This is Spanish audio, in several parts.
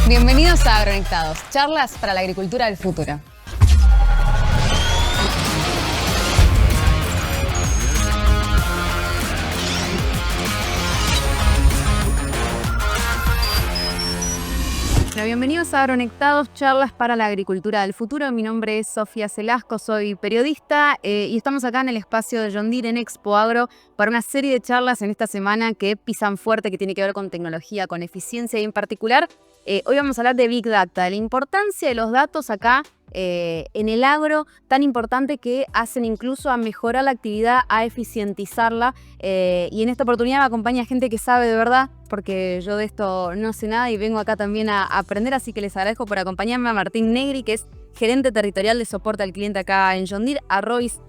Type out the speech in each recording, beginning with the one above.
Bienvenidos a Agroconectados, charlas para la agricultura del futuro. Bienvenidos a Agroconectados, charlas para la agricultura del futuro. Mi nombre es Sofía Celasco, soy periodista y estamos acá en el espacio de John Deere en Expo Agro para una serie de charlas en esta semana que pisan fuerte, que tiene que ver con tecnología, con eficiencia y en particular hoy vamos a hablar de Big Data, de la importancia de los datos acá en el agro, tan importante que hacen incluso a mejorar la actividad, a eficientizarla. Y en esta oportunidad me acompaña gente que sabe de verdad, porque yo de esto no sé nada y vengo acá también a aprender, así que les agradezco por acompañarme a Martín Negri, que es gerente territorial de soporte al cliente acá en John Deere, a Royce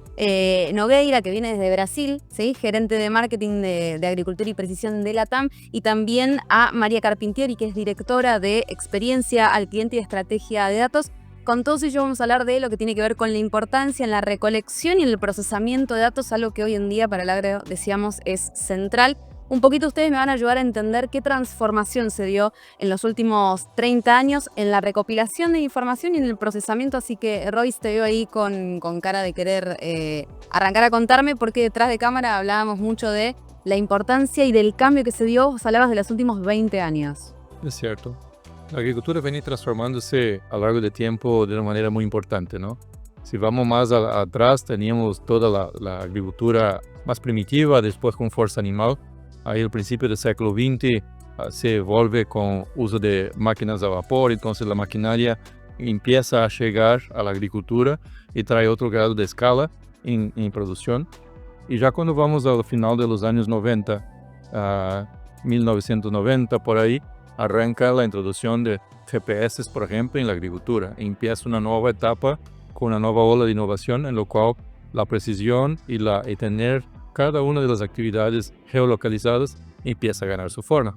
Nogueira, que viene desde Brasil, ¿sí? Gerente de marketing de agricultura y precisión de LATAM, y también a María Carpintieri, que es directora de experiencia al cliente y estrategia de datos. Con todos ellos vamos a hablar de lo que tiene que ver con la importancia en la recolección y en el procesamiento de datos, algo que hoy en día para el agro, decíamos, es central. Un poquito ustedes me van a ayudar a entender qué transformación se dio en los últimos 30 años en la recopilación de información y en el procesamiento. Así que, Royce, te veo ahí con cara de querer arrancar a contarme, porque detrás de cámara hablábamos mucho de la importancia y del cambio que se dio. Vos hablabas de los últimos 20 años. Es cierto. La agricultura viene transformándose a lo largo del tiempo de una manera muy importante, ¿no? Si vamos más atrás, teníamos toda la agricultura más primitiva, después con fuerza animal. Ahí al principio del siglo XX se vuelve con uso de máquinas a vapor, entonces la maquinaria empieza a llegar a la agricultura y trae otro grado de escala en producción. Y ya cuando vamos al final de los años 90, 1990 por ahí, arranca la introducción de GPS, por ejemplo, en la agricultura. Empieza una nueva etapa con una nueva ola de innovación en lo cual la precisión y tener cada una de las actividades geolocalizadas empieza a ganar su forma.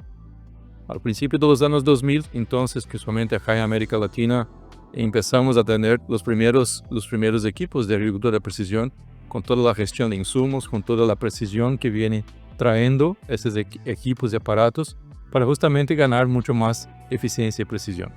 Al principio de los años 2000, entonces, que solamente acá en América Latina empezamos a tener los primeros equipos de agricultura de precisión, con toda la gestión de insumos, con toda la precisión que viene trayendo estos equipos y aparatos para justamente ganar mucho más eficiencia y precisión.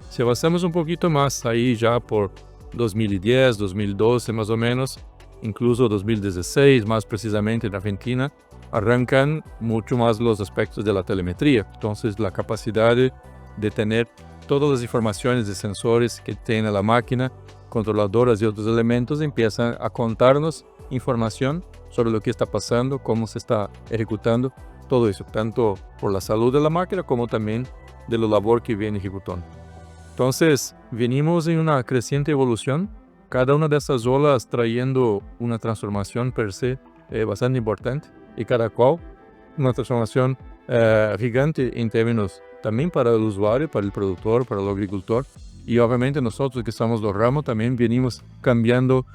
Si avanzamos un poquito más, ahí ya por 2010, 2012 más o menos, incluso 2016 más precisamente en Argentina, arrancan mucho más los aspectos de la telemetría. Entonces la capacidad de tener todas las informaciones de sensores que tiene la máquina, controladoras y otros elementos, empiezan a contarnos información sobre lo que está pasando, cómo se está ejecutando, todo eso, tanto por la salud de la máquina como también de la labor que viene ejecutando. Entonces, venimos en una creciente evolución, cada una de esas olas trayendo una transformación per se bastante importante, y cada cual una transformación gigante en términos también para el usuario, para el productor, para el agricultor, y obviamente nosotros que estamos en los ramos también venimos cambiando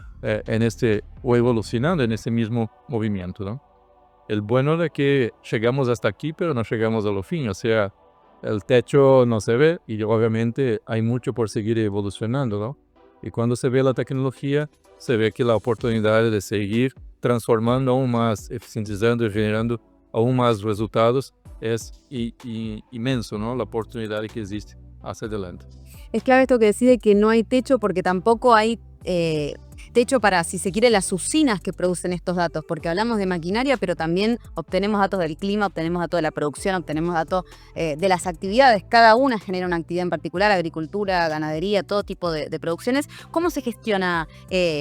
o evolucionando en este mismo movimiento, ¿no? El bueno de que llegamos hasta aquí, pero no llegamos a lo fin, o sea, el techo no se ve y obviamente hay mucho por seguir evolucionando, ¿no? Y cuando se ve la tecnología, se ve que la oportunidad de seguir transformando aún más, eficientizando y generando aún más resultados es inmenso, ¿no? La oportunidad que existe hacia adelante. Es clave esto que decide que no hay techo, porque tampoco hay techo para, si se quiere, las usinas que producen estos datos, porque hablamos de maquinaria, pero también obtenemos datos del clima, obtenemos datos de la producción, obtenemos datos de las actividades. Cada una genera una actividad en particular, agricultura, ganadería, todo tipo de producciones. ¿Cómo se gestiona,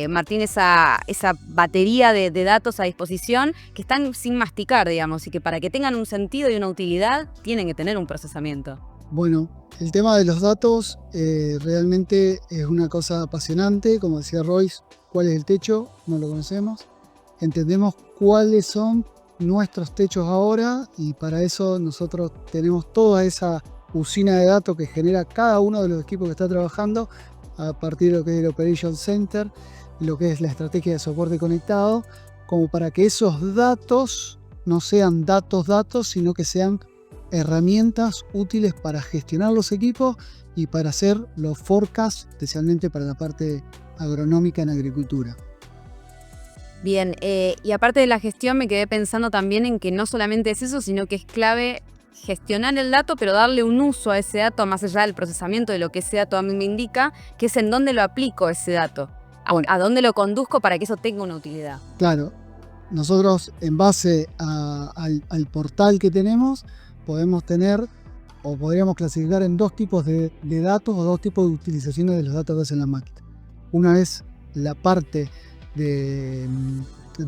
Martín, esa batería de datos a disposición que están sin masticar, digamos, y que para que tengan un sentido y una utilidad tienen que tener un procesamiento? Bueno, el tema de los datos realmente es una cosa apasionante. Como decía Royce, ¿cuál es el techo? No lo conocemos. Entendemos cuáles son nuestros techos ahora, y para eso nosotros tenemos toda esa usina de datos que genera cada uno de los equipos que está trabajando a partir de lo que es el Operation Center, lo que es la estrategia de soporte conectado, como para que esos datos no sean datos, sino que sean herramientas útiles para gestionar los equipos y para hacer los forecasts, especialmente para la parte agronómica en agricultura. Bien, y aparte de la gestión me quedé pensando también en que no solamente es eso, sino que es clave gestionar el dato, pero darle un uso a ese dato más allá del procesamiento de lo que ese dato a mí me indica, que es en dónde lo aplico ese dato, a dónde lo conduzco para que eso tenga una utilidad. Claro, nosotros en base al portal que tenemos podemos tener o podríamos clasificar en dos tipos de datos o dos tipos de utilizaciones de los datos que hacen la máquina. Una es la parte de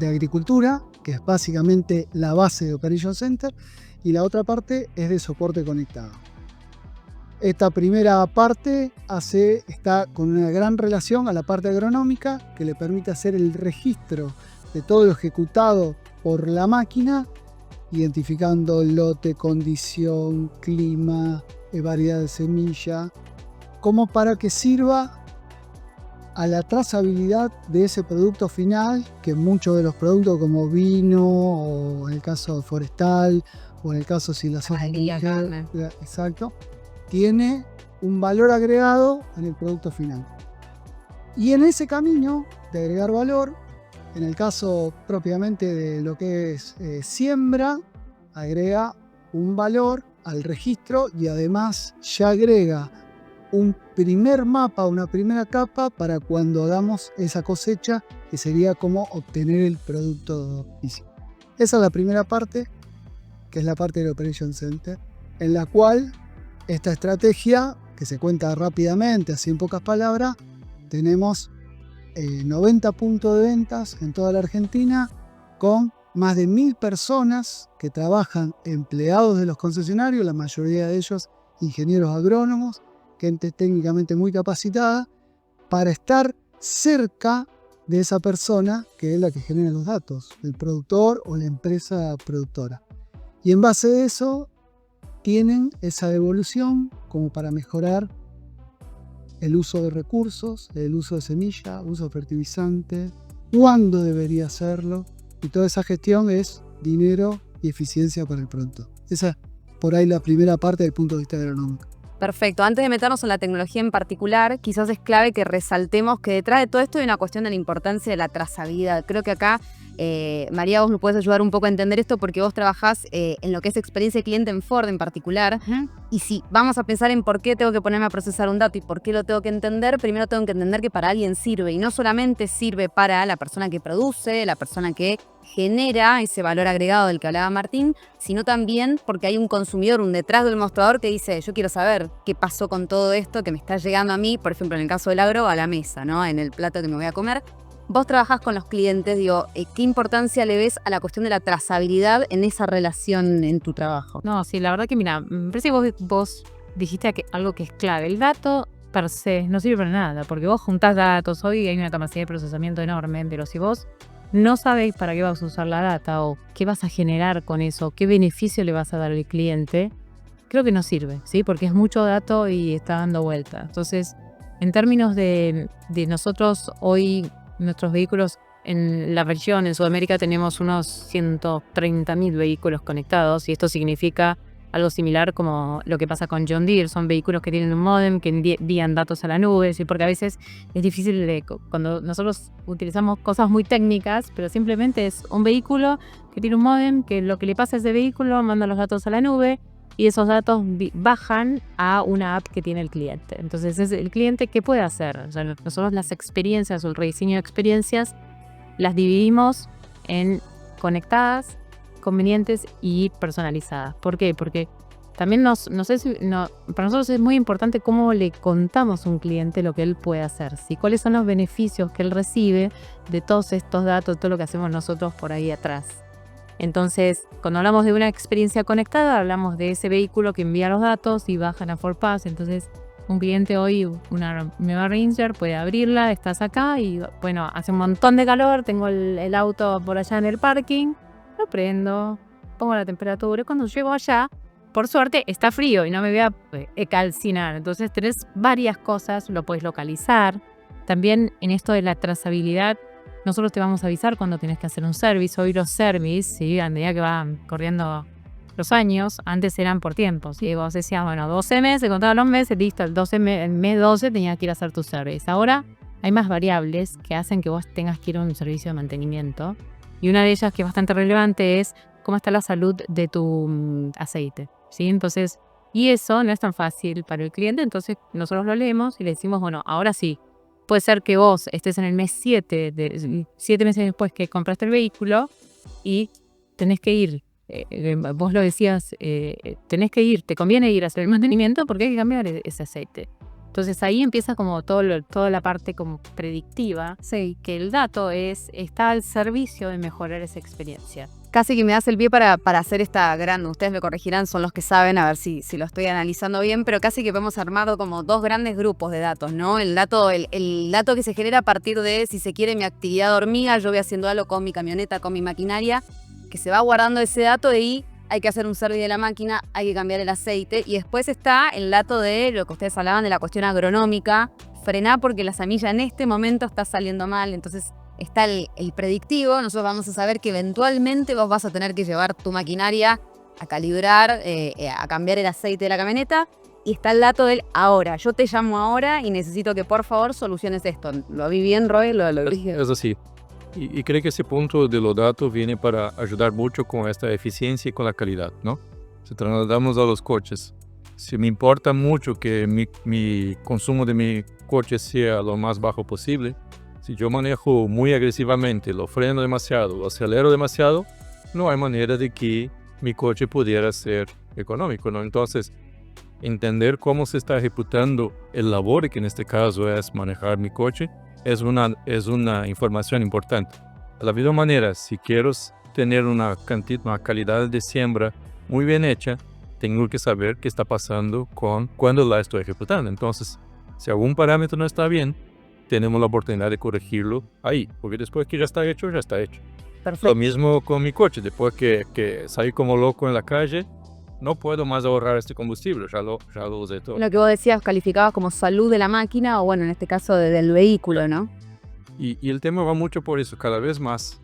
agricultura, que es básicamente la base de Operation Center, y la otra parte es de soporte conectado. Esta primera parte está con una gran relación a la parte agronómica, que le permite hacer el registro de todo lo ejecutado por la máquina, identificando lote, condición, clima, variedad de semilla, como para que sirva a la trazabilidad de ese producto final, que muchos de los productos como vino, o en el caso forestal, o en el caso si la exacto, tiene un valor agregado en el producto final. Y en ese camino de agregar valor, en el caso propiamente de lo que es siembra, agrega un valor al registro y además ya agrega un primer mapa, una primera capa para cuando hagamos esa cosecha, que sería como obtener el producto físico. Esa es la primera parte, que es la parte del Operation Center, en la cual esta estrategia, que se cuenta rápidamente, así en pocas palabras, tenemos 90 puntos de ventas en toda la Argentina, con más de 1000 personas que trabajan, empleados de los concesionarios, la mayoría de ellos ingenieros agrónomos, gente técnicamente muy capacitada, para estar cerca de esa persona que es la que genera los datos, el productor o la empresa productora. Y en base a eso tienen esa devolución como para mejorar el uso de recursos, el uso de semilla, uso de fertilizante, cuándo debería hacerlo, y toda esa gestión es dinero y eficiencia para el productor. Esa es por ahí la primera parte del punto de vista agronómico. Perfecto. Antes de meternos en la tecnología en particular, quizás es clave que resaltemos que detrás de todo esto hay una cuestión de la importancia de la trazabilidad. Creo que acá, María, vos nos puedes ayudar un poco a entender esto porque vos trabajás en lo que es experiencia de cliente en Ford en particular. Y si vamos a pensar en por qué tengo que ponerme a procesar un dato y por qué lo tengo que entender, primero tengo que entender que para alguien sirve. Y no solamente sirve para la persona que produce, la persona que genera ese valor agregado del que hablaba Martín, sino también porque hay un consumidor, un detrás del mostrador que dice, yo quiero saber qué pasó con todo esto que me está llegando a mí, por ejemplo, en el caso del agro, a la mesa, ¿no? En el plato que me voy a comer. Vos trabajás con los clientes, digo, ¿qué importancia le ves a la cuestión de la trazabilidad en esa relación en tu trabajo? No, sí, la verdad que mira, me parece que vos dijiste algo que es clave. El dato per se no sirve para nada, porque vos juntás datos, hoy hay una capacidad de procesamiento enorme, pero si vos no sabéis para qué vas a usar la data o qué vas a generar con eso, qué beneficio le vas a dar al cliente, creo que no sirve, ¿sí? Porque es mucho dato y está dando vuelta. Entonces, en términos de nosotros hoy, nuestros vehículos en la región, en Sudamérica, tenemos unos 130.000 vehículos conectados y esto significa algo similar como lo que pasa con John Deere. Son vehículos que tienen un módem, que envían datos a la nube, ¿sí? Porque a veces es difícil cuando nosotros utilizamos cosas muy técnicas, pero simplemente es un vehículo que tiene un módem, que lo que le pasa a ese vehículo manda los datos a la nube y esos datos bajan a una app que tiene el cliente. Entonces, es el cliente ¿qué puede hacer? O sea, nosotros las experiencias o el rediseño de experiencias las dividimos en conectadas, convenientes y personalizadas. ¿Por qué? Porque también para nosotros es muy importante cómo le contamos a un cliente lo que él puede hacer, ¿sí? Cuáles son los beneficios que él recibe de todos estos datos, todo lo que hacemos nosotros por ahí atrás. Entonces, cuando hablamos de una experiencia conectada, hablamos de ese vehículo que envía los datos y bajan a FordPass. Entonces, un cliente hoy, una nueva Ranger, puede abrirla, estás acá y bueno, hace un montón de calor, tengo el auto por allá en el parking, lo prendo, pongo la temperatura y cuando llego allá, por suerte está frío y no me voy a calcinar. Entonces tenés varias cosas, lo puedes localizar. También en esto de la trazabilidad, nosotros te vamos a avisar cuando tenés que hacer un service. Hoy los service, ¿sí? A medida que van corriendo los años, antes eran por tiempos. Y vos decías, bueno, 12 meses, contaban los meses, listo, el mes 12 tenías que ir a hacer tu service. Ahora hay más variables que hacen que vos tengas que ir a un servicio de mantenimiento. Y una de ellas que es bastante relevante es cómo está la salud de tu aceite. ¿sí? Entonces, y eso no es tan fácil para el cliente, entonces nosotros lo leemos y le decimos, bueno, ahora sí, puede ser que vos estés en el mes 7, 7 meses después que compraste el vehículo y tenés que ir, vos lo decías, tenés que ir, te conviene ir a hacer el mantenimiento porque hay que cambiar ese aceite. Entonces ahí empieza como toda la parte como predictiva, Sí. que el dato está al servicio de mejorar esa experiencia. Casi que me das el pie para hacer esta gran, ustedes me corregirán, son los que saben, a ver si lo estoy analizando bien, pero casi que podemos armar como dos grandes grupos de datos, ¿no? El dato que se genera a partir de, si se quiere, mi actividad hormiga, yo voy haciendo algo con mi camioneta, con mi maquinaria, que se va guardando ese dato y hay que hacer un servicio de la máquina, hay que cambiar el aceite. Y después está el dato de lo que ustedes hablaban de la cuestión agronómica, frená porque la semilla en este momento está saliendo mal, entonces está el predictivo. Nosotros vamos a saber que eventualmente vos vas a tener que llevar tu maquinaria a calibrar, a cambiar el aceite de la camioneta. Y está el dato del ahora. Yo te llamo ahora y necesito que por favor soluciones esto. ¿Lo vi bien, Roy? ¿Lo dije? Es así. Y creo que ese punto de los datos viene para ayudar mucho con esta eficiencia y con la calidad, ¿no? Si trasladamos a los coches, si me importa mucho que mi consumo de mi coche sea lo más bajo posible, si yo manejo muy agresivamente, lo freno demasiado, lo acelero demasiado, no hay manera de que mi coche pudiera ser económico, ¿no? Entonces, entender cómo se está ejecutando el labor, que en este caso es manejar mi coche, es una información importante. De la misma manera, si quiero tener una calidad de siembra muy bien hecha, tengo que saber qué está pasando cuando la estoy ejecutando. Entonces, si algún parámetro no está bien, tenemos la oportunidad de corregirlo ahí, porque después que ya está hecho, ya está hecho. Perfecto. Lo mismo con mi coche, después que salí como loco en la calle, no puedo más ahorrar este combustible, ya lo usé todo. Lo que vos decías, calificabas como salud de la máquina o bueno, en este caso del vehículo, ¿no? Y el tema va mucho por eso, cada vez más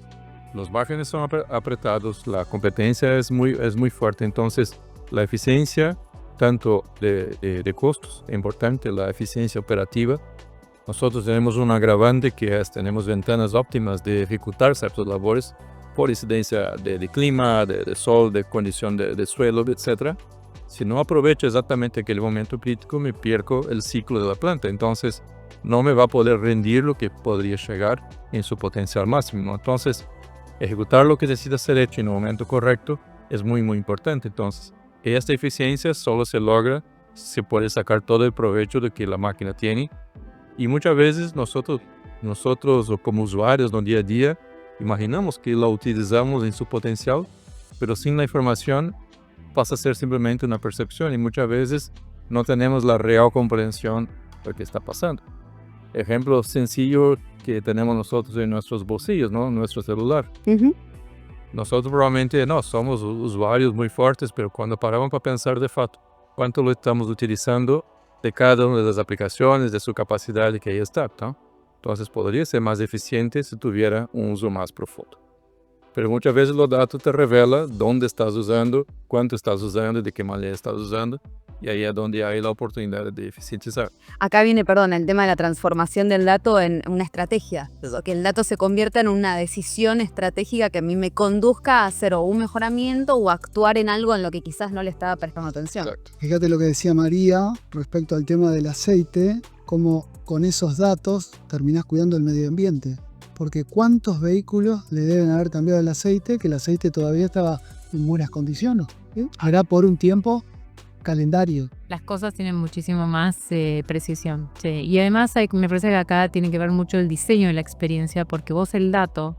los márgenes son apretados, la competencia es muy fuerte, entonces la eficiencia tanto de costos es importante, la eficiencia operativa. Nosotros tenemos un agravante que es tenemos ventanas óptimas de ejecutar ciertas labores por incidencia de clima, de sol, de condición de suelo, etc. Si no aprovecho exactamente aquel momento crítico, me pierdo el ciclo de la planta. Entonces, no me va a poder rendir lo que podría llegar en su potencial máximo. Entonces, ejecutar lo que necesita ser hecho en el momento correcto es muy importante. Entonces, esta eficiencia solo se logra, se puede sacar todo el provecho de que la máquina tiene. Y muchas veces nosotros como usuarios no día a día, imaginamos que la utilizamos en su potencial, pero sin la información pasa a ser simplemente una percepción y muchas veces no tenemos la real comprensión de lo que está pasando. Ejemplo sencillo que tenemos nosotros en nuestros bolsillos, ¿no? Nuestro celular. Nosotros probablemente no somos usuarios muy fuertes, pero cuando paramos para pensar de fato cuánto lo estamos utilizando de cada una de las aplicaciones, de su capacidad de que ahí está, ¿no? Entonces podría ser más eficiente si tuviera un uso más profundo. Pero muchas veces los datos te revelan dónde estás usando, cuánto estás usando, de qué manera estás usando, y ahí es donde hay la oportunidad de eficientizar. Acá viene, el tema de la transformación del dato en una estrategia. Que el dato se convierta en una decisión estratégica que a mí me conduzca a hacer o un mejoramiento o actuar en algo en lo que quizás no le estaba prestando atención. Exacto. Fíjate lo que decía María respecto al tema del aceite, cómo con esos datos terminás cuidando el medio ambiente. Porque ¿cuántos vehículos le deben haber cambiado el aceite que el aceite todavía estaba en buenas condiciones? Hará por un tiempo calendario. Las cosas tienen muchísimo más precisión. Sí. Y además me parece que acá tiene que ver mucho el diseño de la experiencia, porque vos el dato,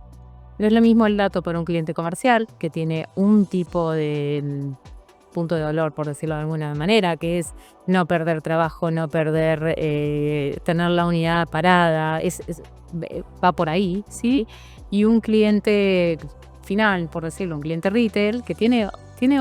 no es lo mismo el dato para un cliente comercial que tiene un tipo de punto de dolor, por decirlo de alguna manera, que es no perder trabajo, no perder, tener la unidad parada, va por ahí, ¿sí? Y un cliente final, por decirlo, un cliente retail, que tiene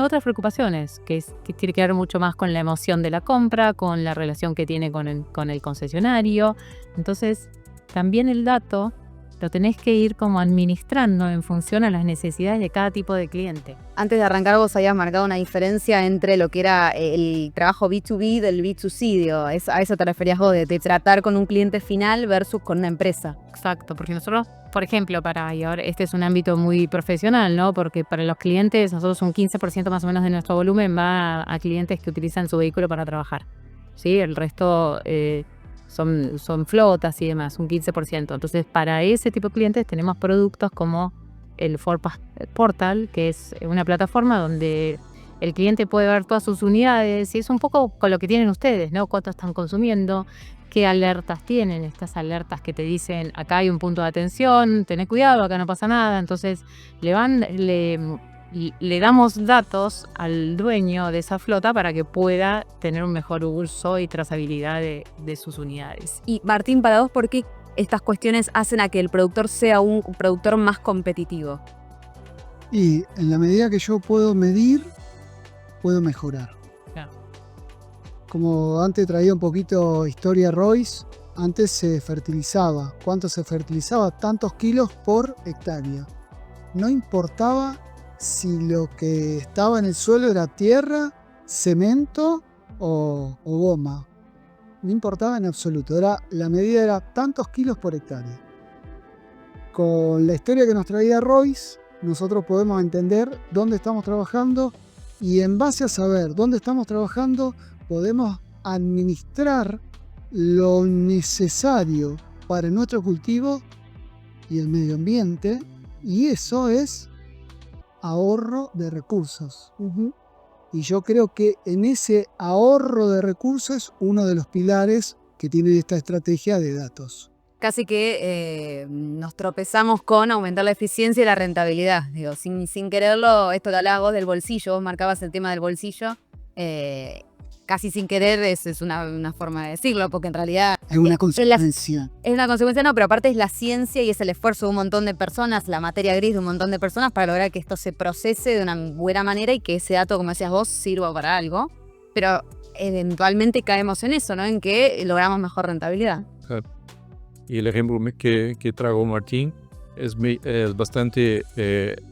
otras preocupaciones, que tiene que ver mucho más con la emoción de la compra, con la relación que tiene con el concesionario. Entonces, también el dato lo tenés que ir como administrando en función a las necesidades de cada tipo de cliente. Antes de arrancar vos habías marcado una diferencia entre lo que era el trabajo B2B del B2C, digo, a eso te referías vos, de tratar con un cliente final versus con una empresa. Exacto, porque nosotros, por ejemplo, y ahora este es un ámbito muy profesional, ¿no? Porque para los clientes, nosotros un 15% más o menos de nuestro volumen va a clientes que utilizan su vehículo para trabajar, ¿sí? El resto son flotas y demás, un 15%. Entonces, para ese tipo de clientes tenemos productos como el FordPass Portal, que es una plataforma donde el cliente puede ver todas sus unidades y es un poco con lo que tienen ustedes, ¿no? Cuánto están consumiendo, qué alertas tienen, estas alertas que te dicen acá hay un punto de atención, tened cuidado, acá no pasa nada. Entonces le damos datos al dueño de esa flota para que pueda tener un mejor uso y trazabilidad de sus unidades. Y Martín, para vos, ¿por qué estas cuestiones hacen a que el productor sea un productor más competitivo? Y en la medida que yo puedo medir, puedo mejorar. Claro. Como antes traía un poquito historia Royce, antes se fertilizaba. ¿Cuánto se fertilizaba? Tantos kilos por hectárea. No importaba si lo que estaba en el suelo era tierra, cemento o goma. No importaba en absoluto. La medida era tantos kilos por hectárea. Con la historia que nos traía Royce, nosotros podemos entender dónde estamos trabajando y en base a saber dónde estamos trabajando, podemos administrar lo necesario para nuestro cultivo y el medio ambiente, y eso es ahorro de recursos. Y yo creo que en ese ahorro de recursos es uno de los pilares que tiene esta estrategia de datos. Casi que nos tropezamos con aumentar la eficiencia y la rentabilidad. Digo, sin quererlo, esto que hablabas vos del bolsillo, vos marcabas el tema del bolsillo, casi sin querer es una forma de decirlo, porque en realidad Es una consecuencia. es una consecuencia, no, pero aparte es la ciencia y es el esfuerzo de un montón de personas, la materia gris de un montón de personas para lograr que esto se procese de una buena manera y que ese dato, como decías vos, sirva para algo. Pero eventualmente caemos en eso, ¿no? En que logramos mejor rentabilidad. Claro. Y el ejemplo que trajo Martín es bastante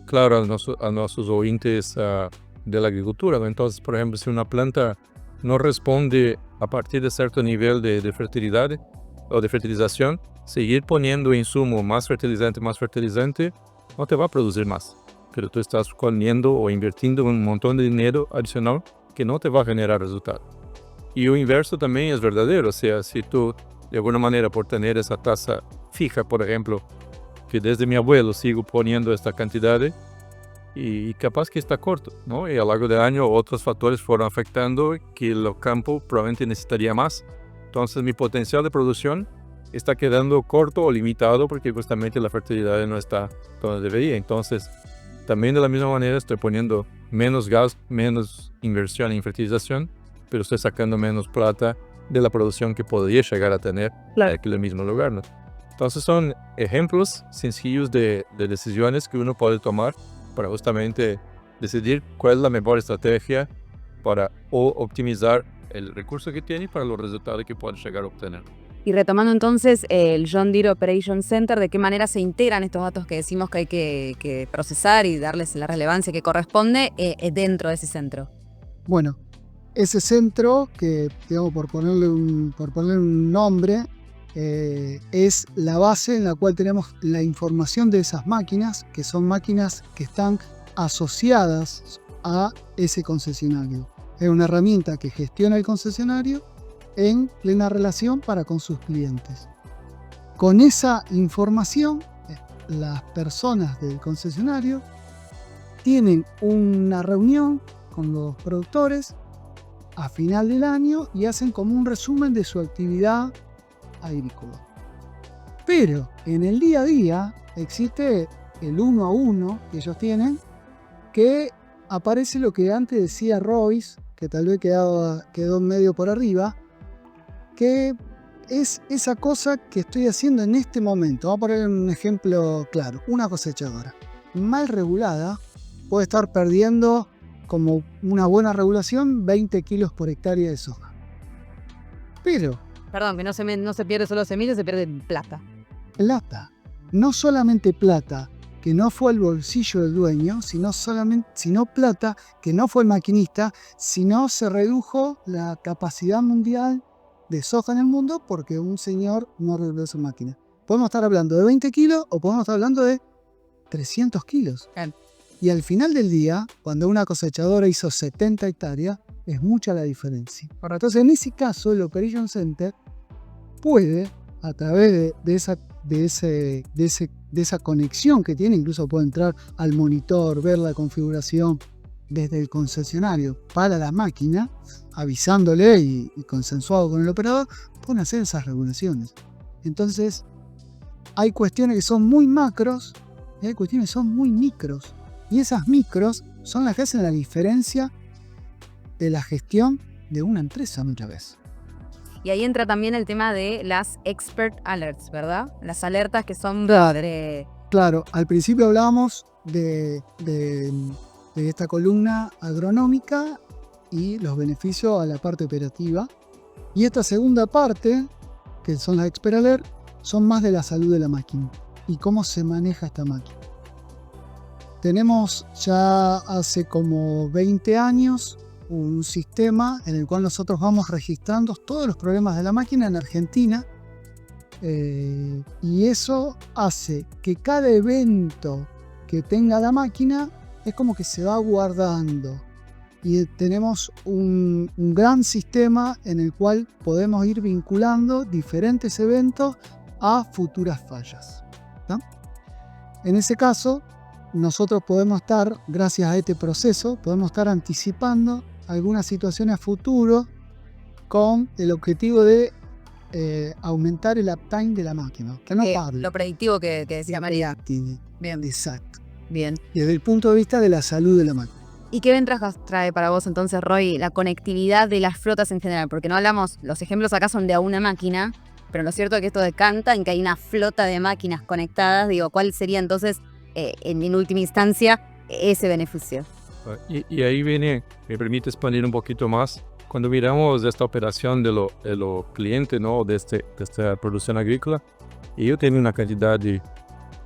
claro a nuestros oyentes de la agricultura, ¿no? Entonces, por ejemplo, si una planta no responde a partir de cierto nivel de fertilidad o de fertilización, seguir poniendo insumo más fertilizante, no te va a producir más. Pero tú estás poniendo o invirtiendo un montón de dinero adicional que no te va a generar resultado. Y lo inverso también es verdadero, o sea, si tú de alguna manera por tener esa tasa fija, por ejemplo, que desde mi abuelo sigo poniendo esta cantidad y capaz que está corto, ¿no? Y a lo largo del año otros factores fueron afectando que el campo probablemente necesitaría más. Entonces mi potencial de producción está quedando corto o limitado porque justamente la fertilidad no está donde debería. Entonces también de la misma manera estoy poniendo menos gas, menos inversión en fertilización, pero estoy sacando menos plata de la producción que podría llegar a tener en el mismo lugar, ¿no? Entonces son ejemplos sencillos de decisiones que uno puede tomar para justamente decidir cuál es la mejor estrategia para optimizar el recurso que tiene para los resultados que puede llegar a obtener. Y retomando entonces el John Deere Operation Center, ¿de qué manera se integran estos datos que decimos que hay que procesar y darles la relevancia que corresponde dentro de ese centro? Bueno, ese centro, que digamos por ponerle un nombre, es la base en la cual tenemos la información de esas máquinas, que son máquinas que están asociadas a ese concesionario. Es una herramienta que gestiona el concesionario en plena relación para con sus clientes. Con esa información, las personas del concesionario tienen una reunión con los productores a final del año y hacen como un resumen de su actividad agrícola. Pero en el día a día existe el 1 a 1 que ellos tienen, que aparece lo que antes decía Royce, que tal vez quedó medio por arriba, que es esa cosa que estoy haciendo en este momento. Vamos a poner un ejemplo claro. Una cosechadora mal regulada puede estar perdiendo, como una buena regulación, 20 kilos por hectárea de soja. Pero Perdón, que no se pierde solo semillas, se pierde plata. no solamente plata que no fue al bolsillo del dueño, sino plata que no fue el maquinista, sino se redujo la capacidad mundial de soja en el mundo porque un señor no arregló su máquina. Podemos estar hablando de 20 kilos o podemos estar hablando de 300 kilos. Claro. Y al final del día, cuando una cosechadora hizo 70 hectáreas, es mucha la diferencia. Entonces, en ese caso, el Operation Center puede, a través de esa conexión que tiene, incluso puede entrar al monitor, ver la configuración desde el concesionario para la máquina, avisándole y consensuado con el operador, pueden hacer esas regulaciones. Entonces, hay cuestiones que son muy macros y hay cuestiones que son muy micros. Y esas micros son las que hacen la diferencia de la gestión de una empresa muchas veces. Y ahí entra también el tema de las expert alerts, ¿verdad? Las alertas que son Claro, al principio hablábamos de esta columna agronómica y los beneficios a la parte operativa. Y esta segunda parte, que son las expert alerts, son más de la salud de la máquina y cómo se maneja esta máquina. Tenemos ya hace como 20 años un sistema en el cual nosotros vamos registrando todos los problemas de la máquina en Argentina, y eso hace que cada evento que tenga la máquina es como que se va guardando, y tenemos un gran sistema en el cual podemos ir vinculando diferentes eventos a futuras fallas, ¿tá? En ese caso, nosotros podemos estar, gracias a este proceso, podemos estar anticipando algunas situaciones a futuro con el objetivo de aumentar el uptime de la máquina. Que no pare. Lo predictivo que decía María. Bien. Exacto. Bien. Desde el punto de vista de la salud de la máquina. ¿Y qué ventajas trae para vos entonces, Roy, la conectividad de las flotas en general? Porque no hablamos, los ejemplos acá son de a una máquina, pero lo cierto es que esto decanta en que hay una flota de máquinas conectadas. Digo, ¿cuál sería entonces, en última instancia, ese beneficio? Y ahí viene, me permite expandir un poquito más. Cuando miramos esta operación de los clientes, ¿no? de esta producción agrícola, ellos tienen una cantidad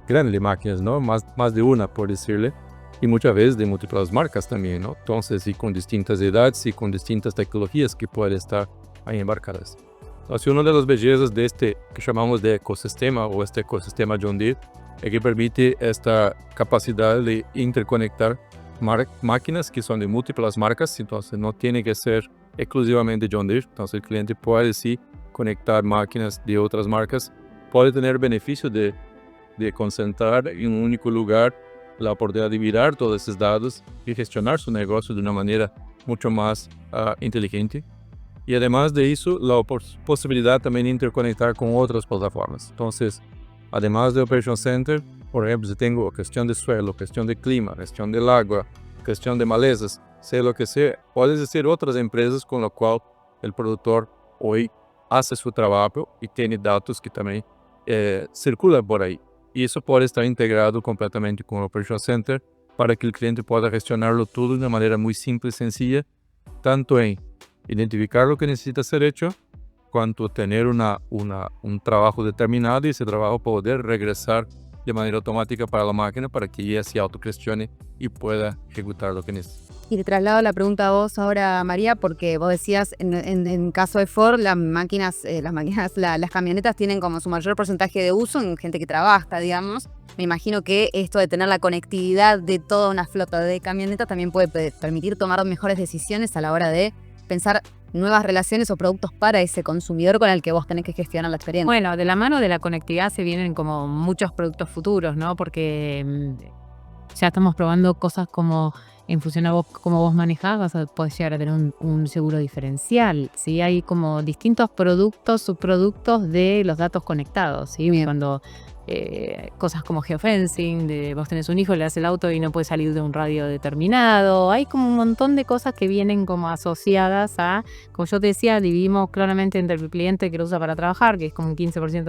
grande de máquinas, ¿no? Más de una, por decirle, y muchas veces de múltiples marcas también, ¿no? Entonces, y con distintas edades y con distintas tecnologías que pueden estar ahí embarcadas. Entonces, una de las bellezas de este que llamamos de ecosistema o este ecosistema John Deere es que permite esta capacidad de interconectar máquinas que son de múltiples marcas, entonces no tiene que ser exclusivamente John Deere, entonces el cliente puede sí conectar máquinas de otras marcas, puede tener beneficio de concentrar en un único lugar la oportunidad de mirar todos esos datos y gestionar su negocio de una manera mucho más inteligente. Y además de eso, la posibilidad también de interconectar con otras plataformas. Entonces, además de Operation Center, por ejemplo, si tengo gestión de suelo, gestión de clima, gestión del agua, gestión de malezas, sea lo que sea, puedes decir otras empresas con las cuales el productor hoy hace su trabajo y tiene datos que también circulan por ahí. Y eso puede estar integrado completamente con Operation Center para que el cliente pueda gestionarlo todo de una manera muy simple y sencilla, tanto en identificar lo que necesita ser hecho, cuanto tener un trabajo determinado y ese trabajo poder regresar de manera automática para la máquina para que ella se autogestione y pueda ejecutar lo que necesita. Y te traslado la pregunta a vos ahora, María, porque vos decías, en caso de Ford, las camionetas tienen como su mayor porcentaje de uso en gente que trabaja, digamos. Me imagino que esto de tener la conectividad de toda una flota de camionetas también puede permitir tomar mejores decisiones a la hora de pensar nuevas relaciones o productos para ese consumidor con el que vos tenés que gestionar la experiencia. Bueno, de la mano de la conectividad se vienen como muchos productos futuros, ¿no? Porque ya estamos probando cosas como en función a vos, cómo vos manejás, podés llegar a tener un seguro diferencial, ¿sí? Hay como distintos productos, subproductos de los datos conectados, ¿sí? Cuando cosas como geofencing, de vos tenés un hijo, le das el auto y no puede salir de un radio determinado. Hay como un montón de cosas que vienen como asociadas a, como yo te decía, dividimos claramente entre el cliente que lo usa para trabajar, que es como un 15%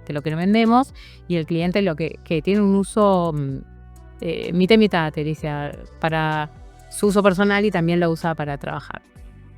de lo que nos vendemos, y el cliente que tiene un uso mitad y mitad, te dice, para su uso personal y también lo usa para trabajar.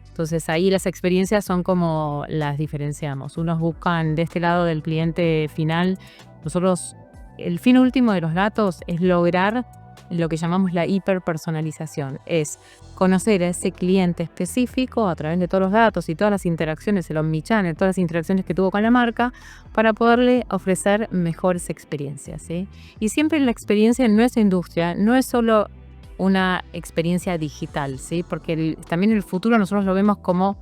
Entonces ahí las experiencias son como las diferenciamos. Unos buscan de este lado del cliente final. Nosotros el fin último de los datos es lograr lo que llamamos la hiperpersonalización. Es conocer a ese cliente específico a través de todos los datos y todas las interacciones, el omnichannel, todas las interacciones que tuvo con la marca, para poderle ofrecer mejores experiencias, ¿sí? Y siempre la experiencia en nuestra industria no es solo una experiencia digital, ¿sí? Porque también el futuro nosotros lo vemos como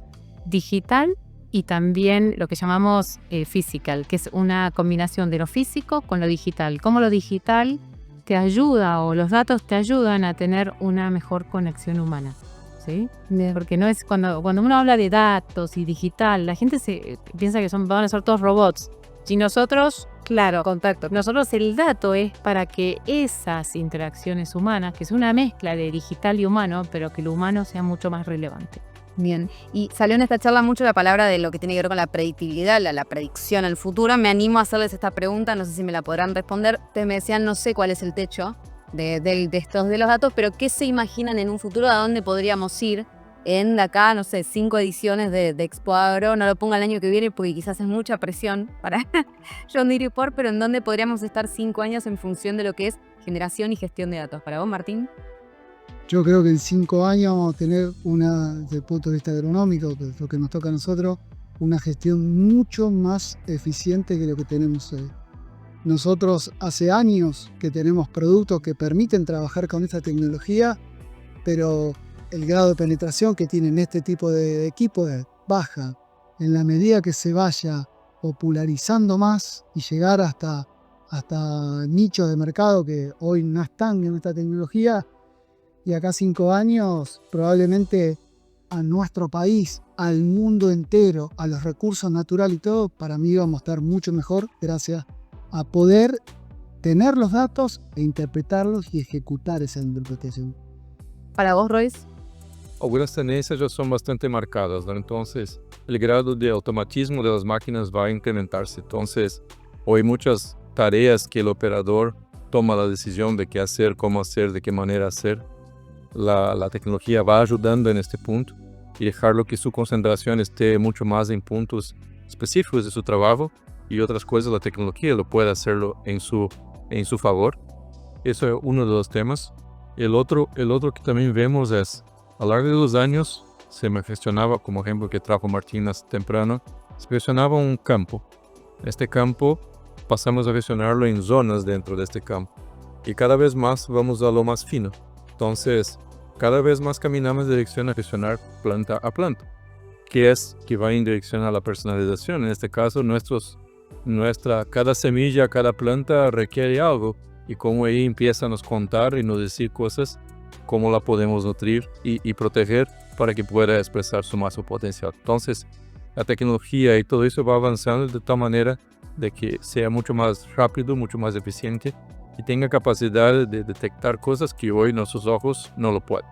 digital y también lo que llamamos physical, que es una combinación de lo físico con lo digital. Cómo lo digital te ayuda o los datos te ayudan a tener una mejor conexión humana, ¿sí? Porque no es cuando uno habla de datos y digital, la gente se piensa que van a ser todos robots. Y nosotros, claro, contacto. Nosotros el dato es para que esas interacciones humanas, que es una mezcla de digital y humano, pero que lo humano sea mucho más relevante. Bien, y salió en esta charla mucho la palabra de lo que tiene que ver con la predictibilidad, la predicción al futuro. Me animo a hacerles esta pregunta, no sé si me la podrán responder. Ustedes me decían, no sé cuál es el techo de los datos, pero ¿qué se imaginan en un futuro? ¿A dónde podríamos ir en de acá, no sé, 5 ediciones de Expo Agro? No lo ponga el año que viene porque quizás es mucha presión para John Deere Report, pero ¿en dónde podríamos estar 5 años en función de lo que es generación y gestión de datos? Para vos, Martín. Yo creo que en 5 años vamos a tener desde el punto de vista agronómico, que es lo que nos toca a nosotros, una gestión mucho más eficiente que lo que tenemos hoy. Nosotros hace años que tenemos productos que permiten trabajar con esta tecnología, pero el grado de penetración que tienen este tipo de equipos es baja. En la medida que se vaya popularizando más y llegar hasta nichos de mercado que hoy no están en esta tecnología, y acá 5 años probablemente a nuestro país, al mundo entero, a los recursos naturales y todo, para mí vamos a estar mucho mejor gracias a poder tener los datos e interpretarlos y ejecutar esa interpretación. Para vos, Royce. Algunas tendencias ya son bastante marcadas, ¿no? Entonces, el grado de automatismo de las máquinas va a incrementarse. Entonces, hoy muchas tareas que el operador toma la decisión de qué hacer, cómo hacer, de qué manera hacer, la tecnología va ayudando en este punto y dejarlo que su concentración esté mucho más en puntos específicos de su trabajo y otras cosas la tecnología lo puede hacerlo en su favor. Eso es uno de los temas. El otro que también vemos es, a lo largo de los años, se me gestionaba, como ejemplo que trajo Martín hace temprano, se gestionaba un campo. Este campo pasamos a gestionarlo en zonas dentro de este campo. Y cada vez más vamos a lo más fino. Entonces, cada vez más caminamos en dirección a gestionar planta a planta, que va en dirección a la personalización. En este caso, cada semilla, cada planta requiere algo, y como ahí empieza a nos contar y nos decir cosas, cómo la podemos nutrir y proteger para que pueda expresar su máximo potencial. Entonces, la tecnología y todo eso va avanzando de tal manera de que sea mucho más rápido, mucho más eficiente y tenga capacidad de detectar cosas que hoy nuestros ojos no lo pueden.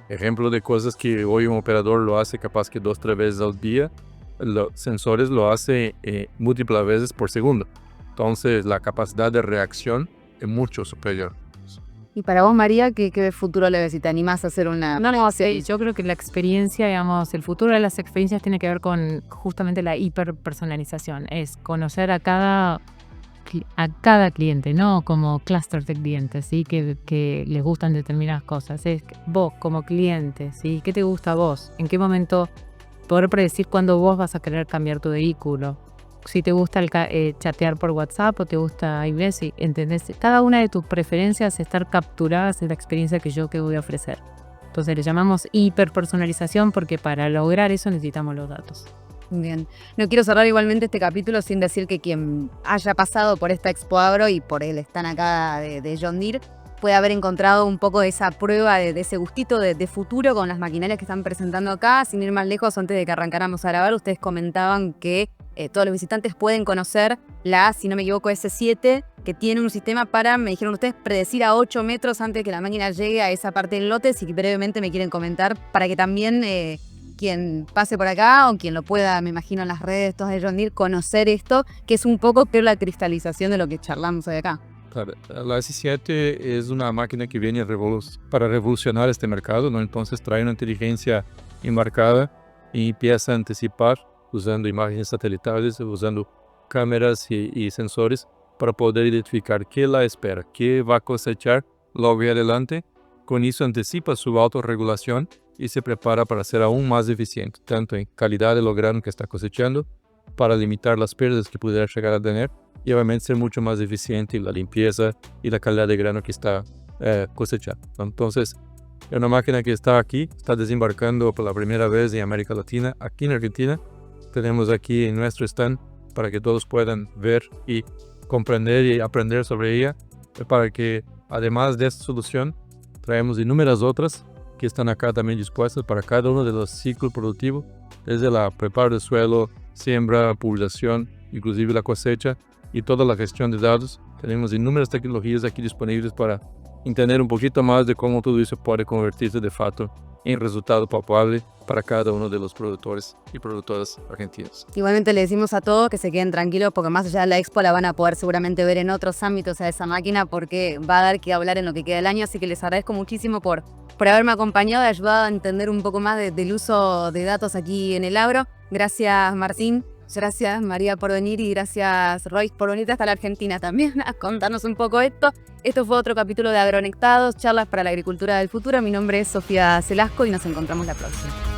Ejemplo de cosas que hoy un operador lo hace capaz que 2 o 3 veces al día, los sensores lo hace múltiples veces por segundo. Entonces la capacidad de reacción es mucho superior. Y para vos, María, ¿qué futuro le ves si te animás a hacer una... No, sí, yo creo que la experiencia, digamos, el futuro de las experiencias tiene que ver con justamente la hiperpersonalización. Es conocer a cada cliente, ¿no? Como clúster de clientes, ¿sí? Que les gustan determinadas cosas. Es vos como cliente, ¿sí? ¿Qué te gusta a vos? ¿En qué momento poder predecir cuándo vos vas a querer cambiar tu vehículo? Si te gusta chatear por WhatsApp o te gusta iMessage, ¿entendés? Cada una de tus preferencias estar capturadas en la experiencia que yo te voy a ofrecer. Entonces le llamamos hiperpersonalización porque para lograr eso necesitamos los datos. Bien. No quiero cerrar igualmente este capítulo sin decir que quien haya pasado por esta Expo Agro y por el stand acá de John Deere puede haber encontrado un poco de esa prueba, de ese gustito de futuro con las maquinarias que están presentando acá. Sin ir más lejos, antes de que arrancáramos a grabar, ustedes comentaban que todos los visitantes pueden conocer si no me equivoco, S7, que tiene un sistema para, me dijeron ustedes, predecir a 8 metros antes de que la máquina llegue a esa parte del lote. Si brevemente me quieren comentar para que también quien pase por acá o quien lo pueda, me imagino en las redes todas de John Deere, conocer esto, que es un poco pero la cristalización de lo que charlamos hoy acá. Claro, la S7 es una máquina que viene para revolucionar este mercado, ¿no? Entonces trae una inteligencia embarcada y empieza a anticipar usando imágenes satelitales, usando cámaras y sensores para poder identificar qué la espera, qué va a cosechar luego adelante. Con eso anticipa su autorregulación y se prepara para ser aún más eficiente, tanto en calidad de lo grano que está cosechando, para limitar las pérdidas que pudiera llegar a tener y obviamente ser mucho más eficiente en la limpieza y la calidad de grano que está cosechando. Entonces, es una máquina que está aquí, está desembarcando por la primera vez en América Latina, aquí en Argentina. Tenemos aquí en nuestro stand para que todos puedan ver y comprender y aprender sobre ella, para que además de esta solución traemos inúmeras otras que están acá también dispuestas para cada uno de los ciclos productivos, desde la preparo del suelo, siembra, pulverización, inclusive la cosecha y toda la gestión de datos. Tenemos inúmeras tecnologías aquí disponibles para entender un poquito más de cómo todo eso puede convertirse de facto en resultado palpable para cada uno de los productores y productoras argentinos. Igualmente le decimos a todos que se queden tranquilos porque más allá de la expo la van a poder seguramente ver en otros ámbitos a esa máquina porque va a dar que hablar en lo que queda del año, así que les agradezco muchísimo por haberme acompañado y ayudado a entender un poco más del uso de datos aquí en el agro. Gracias Martín, gracias María por venir y gracias Royce por venir hasta la Argentina también a contarnos un poco esto. Esto fue otro capítulo de Agronectados, charlas para la agricultura del futuro. Mi nombre es Sofía Celasco y nos encontramos la próxima.